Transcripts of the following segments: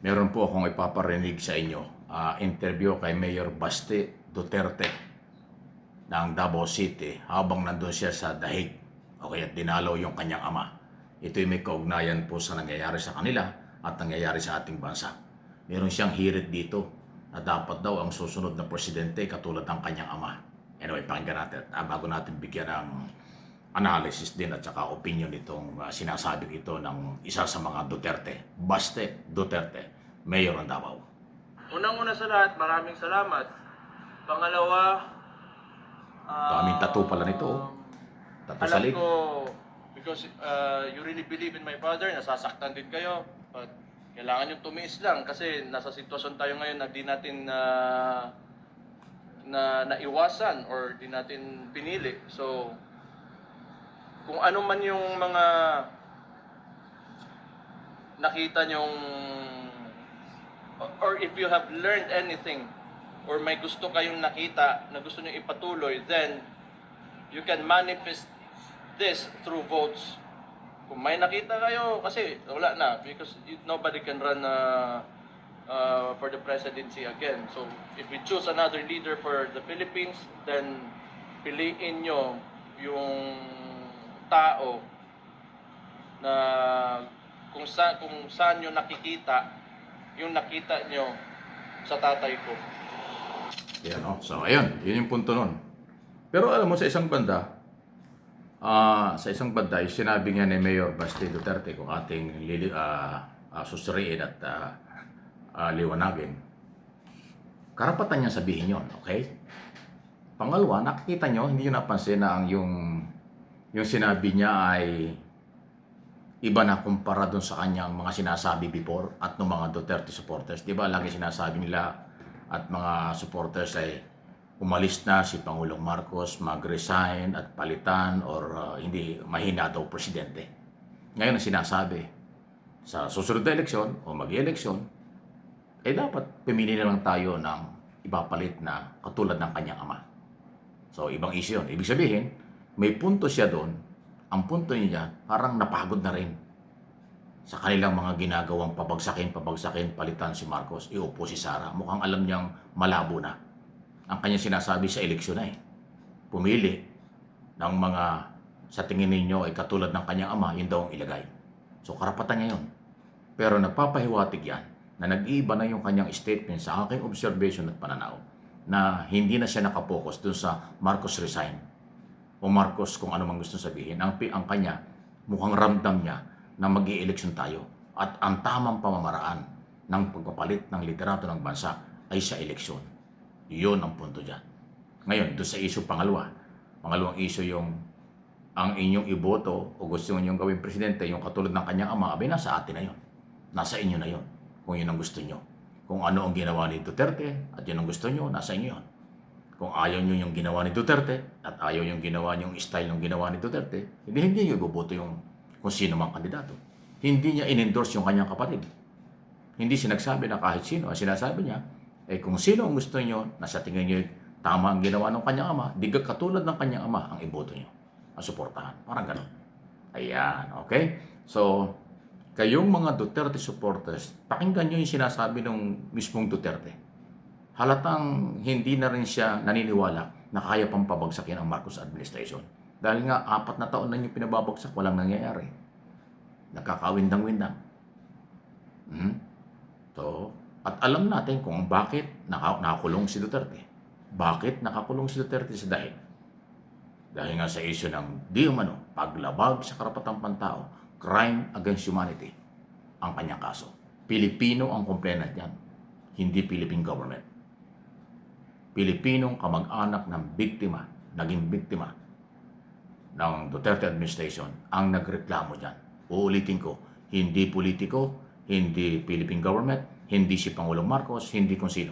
Meron po akong ipaparinig sa inyo. Interview kay Mayor Basti Duterte ng Davao City habang nandun siya sa dahig o kaya dinalaw yung kanyang ama. Ito'y may kaugnayan po sa nangyayari sa kanila at nangyayari sa ating bansa. Meron siyang hirit dito na dapat daw ang susunod na presidente katulad ng kanyang ama. Anyway, pakinggan natin bago natin bigyan ng analysis din at saka opinion itong sinasabing ito ng isa sa mga Duterte, Baste Duterte, Mayor ng Davao. Unang-una sa lahat, maraming salamat. Pangalawa, Daming tattoo pala nito, oh. Tattoo sa alam leg. ko, because you really believe in my father, nasasaktan din kayo. But kailangan yung tumiis lang kasi nasa sitwasyon tayo ngayon na di natin na naiwasan or di natin pinili. So, kung ano man yung mga nakita nyong or if you have learned anything or may gusto kayong nakita na gusto nyo ipatuloy, then you can manifest this through votes. Kung may nakita kayo, kasi wala na, because nobody can run for the presidency again. So, if we choose another leader for the Philippines, then piliin nyo yung tao na kung saan nyo nakikita yung nakita nyo sa tatay ko. Yan, oh. So, ayun. Yun yung punto nun. Pero alam mo, sa isang banda, sinabi nga ni Mayor Basti Duterte kung ating susuriin at liwanagin, karapatan niya sabihin yon, okay? Pangalawa, nakikita nyo, hindi nyo napansin na yung sinabi niya ay iba na kumpara dun sa kanyang mga sinasabi before at ng mga Duterte supporters. Di ba lagi sinasabi nila at mga supporters ay umalis na si Pangulong Marcos, mag-resign at palitan or hindi mahina daw presidente. Ngayon ang sinasabi, sa susunod na eleksyon o mag-eleksyon, eh dapat pumili na lang tayo ng ipapalit na katulad ng kanyang ama. So ibang issue yun. Ibig sabihin, may punto siya doon. Ang punto niya, parang napagod na rin sa kanilang mga ginagawang pabagsakin, palitan si Marcos, iupo si Sara. Mukhang alam niyang malabo na. Ang kanya sinasabi sa eleksyon na pumili ng mga sa tingin ninyo ay katulad ng kanyang ama, yun daw ang ilagay. So karapatan niya yun. Pero nagpapahiwatig yan na nag-iiba na yung kanyang statement sa aking observation at pananaw na hindi na siya nakapokus dun sa Marcos resign o Marcos kung ano man gusto sabihin. Ang kanya, mukhang ramdam niya na mag-i-eleksyon tayo at ang tamang pamamaraan ng pagpapalit ng liderato ng bansa ay sa eleksyon. Iyon ang punto dyan. Ngayon, doon sa issue pangalawang issue yung ang inyong iboto o gusto ninyong gawing presidente, yung katulad ng kanyang ama, abay nasa atin na yun. Nasa inyo na yun, kung yun ang gusto nyo. Kung ano ang ginawa ni Duterte at yun ang gusto nyo, nasa inyo yun. Kung ayaw nyo yung ginawa ni Duterte at ayaw yung ginawa yung style ng ginawa ni Duterte, hindi nyo iboboto yung kung sino mang kandidato. Hindi niya in-endorse yung kanyang kapatid. Hindi sinagsabi na kahit sino. Ang sinasabi niya, kung sino ang gusto nyo, nasa tingin nyo tama ang ginawa ng kanyang ama, di katulad ng kanyang ama ang iboto nyo. Ang suportahan. Parang ganun. Ayan, okay? So, kayong mga Duterte supporters, pakinggan nyo yung sinasabi ng mismong Duterte. Halatang hindi na rin siya naniniwala na kaya pang pabagsakin ang Marcos administration. Dahil nga, 4 na taon na yung pinababagsak, walang nangyayari. Nagkakawindang-windang. So, at alam natin kung bakit nakakulong si Duterte. Bakit nakakulong si Duterte sa dahil? Dahil nga sa issue ng di umano, paglabag sa karapatang pantao, crime against humanity, ang kanyang kaso. Pilipino ang complainant niyan, hindi Philippine government. Pilipinong kamag-anak ng biktima, naging biktima ng Duterte administration ang nagreklamo dyan. Uulitin ko, hindi politiko, hindi Philippine government, hindi si Pangulong Marcos, hindi kung sino.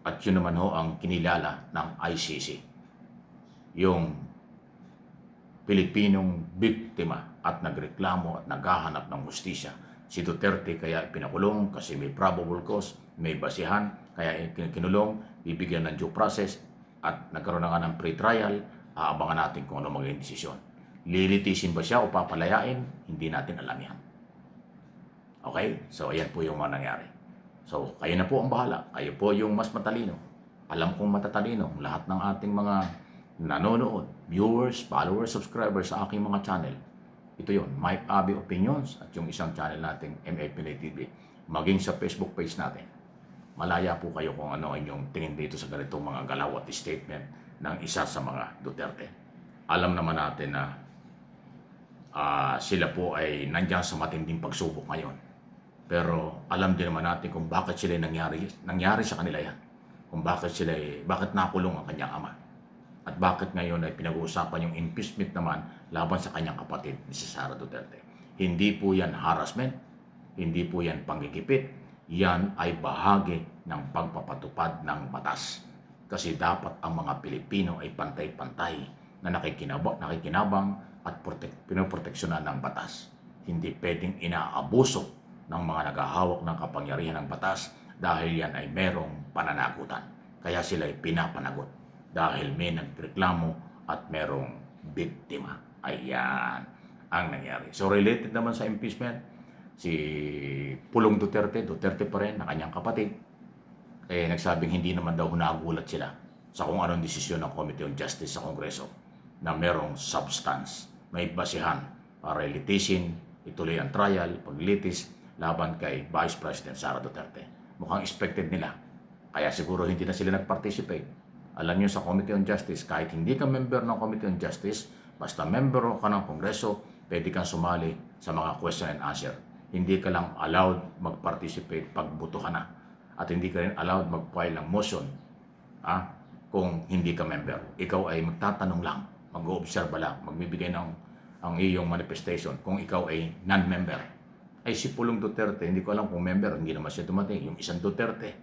At yun naman ho ang kinilala ng ICC. Yung Pilipinong biktima at nagreklamo at naghahanap ng hustisya. Si Duterte kaya pinakulong kasi may probable cause, may basihan, kaya kinulong, bibigyan ng due process at nagkaroon na nga ng pre-trial, aabangan natin kung ano magiging desisyon. Lilitisin ba siya o papalayain? Hindi natin alam yan. Okay? So, ayan po yung mga nangyari. So, kayo na po ang bahala. Kayo po yung mas matalino. Alam kong matatalino lahat ng ating mga nanonood, viewers, followers, subscribers sa aking mga channel. Ito yon, Mike Abby Opinions at yung isang channel nating MA Pinay TV. Maging sa Facebook page natin. Malaya po kayo kung ano ang inyong tingin dito sa ganitong mga galaw at statement ng isa sa mga Duterte. Alam naman natin na sila po ay nandiyan sa matinding pagsubok ngayon. Pero alam din naman natin kung bakit sila nangyari sa kanila yan. Kung bakit bakit nakulong ang kanyang ama. At bakit ngayon ay pinag-uusapan yung impeachment naman laban sa kanyang kapatid, ni si Sara Duterte. Hindi po yan harassment, hindi po yan panggigipit, yan ay bahagi ng pagpapatupad ng batas. Kasi dapat ang mga Pilipino ay pantay-pantay na nakikinabang at pinoproteksyonan ng batas. Hindi pwedeng inaabuso ng mga naghahawak ng kapangyarihan ng batas dahil yan ay merong pananagutan. Kaya sila ay pinapanagot dahil may nagreklamo at merong biktima. Ayan ang nangyari. So related naman sa impeachment, si Pulong Duterte pa rin na kanyang kapatid, nagsabing hindi naman daw nagulat sila sa kung anong desisyon ng Committee on Justice sa Kongreso na merong substance, may basihan para litisin, ituloy ang trial, paglitis laban kay Vice President Sara Duterte. Mukhang expected nila. Kaya siguro hindi na sila nag-participate. Alam nyo sa Committee on Justice, kahit hindi ka member ng Committee on Justice, basta member ka ng Kongreso, pwede kang sumali sa mga question and answer. Hindi ka lang allowed mag-participate pag butuhan na. At hindi ka rin allowed mag-file ng motion kung hindi ka member. Ikaw ay magtatanong lang, mag-oobserba lang, magbibigay ng ang iyong manifestation kung ikaw ay non-member. Ay si Pulong Duterte, hindi ko alam kung member, hindi naman siya dumating. Yung isang Duterte,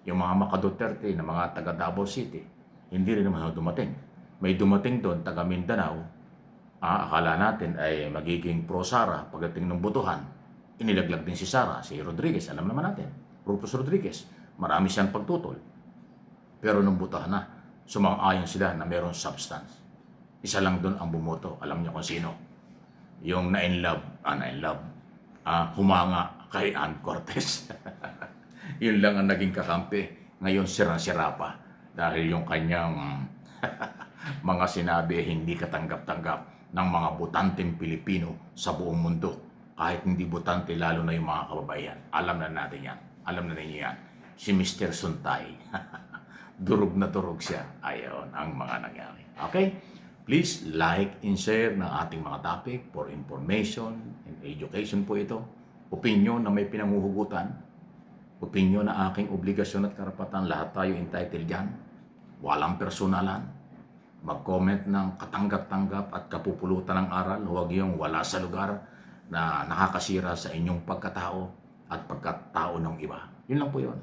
yung mga Maka-Duterte na mga taga Davao City, hindi rin naman dumating. May dumating doon, taga Mindanao, akala natin ay magiging pro-Sara pagdating ng butuhan. Inilaglag din si Sara, si Rodriguez, alam naman natin. Rufus Rodriguez, marami siyang pagtutol. Pero nung butuhan na, sumang-ayon sila na mayroong substance. Isa lang doon ang bumoto, alam niyo kung sino. Yung humanga kay Ann Cortez. Yun lang ang naging kakampi. Ngayon sirang-sira pa dahil yung kanyang mga sinabi hindi katanggap-tanggap ng mga botanteng Pilipino sa buong mundo. Kahit hindi botante, lalo na yung mga kababayan. Alam na natin yan. Alam na ninyo yan. Si Mr. Suntay. Durog na durog siya. Ayon ang mga nangyari. Okay? Please like and share ng ating mga topic for information and education po ito. Opinion na may pinanguhugutan. Opinion na aking obligasyon at karapatan. Lahat tayo entitled dyan. Walang personalan. Mag-comment ng katanggap-tanggap at kapupulutan ng aral. Huwag yung wala sa lugar na nakakasira sa inyong pagkatao at pagkatao ng iba. Yun lang po yun.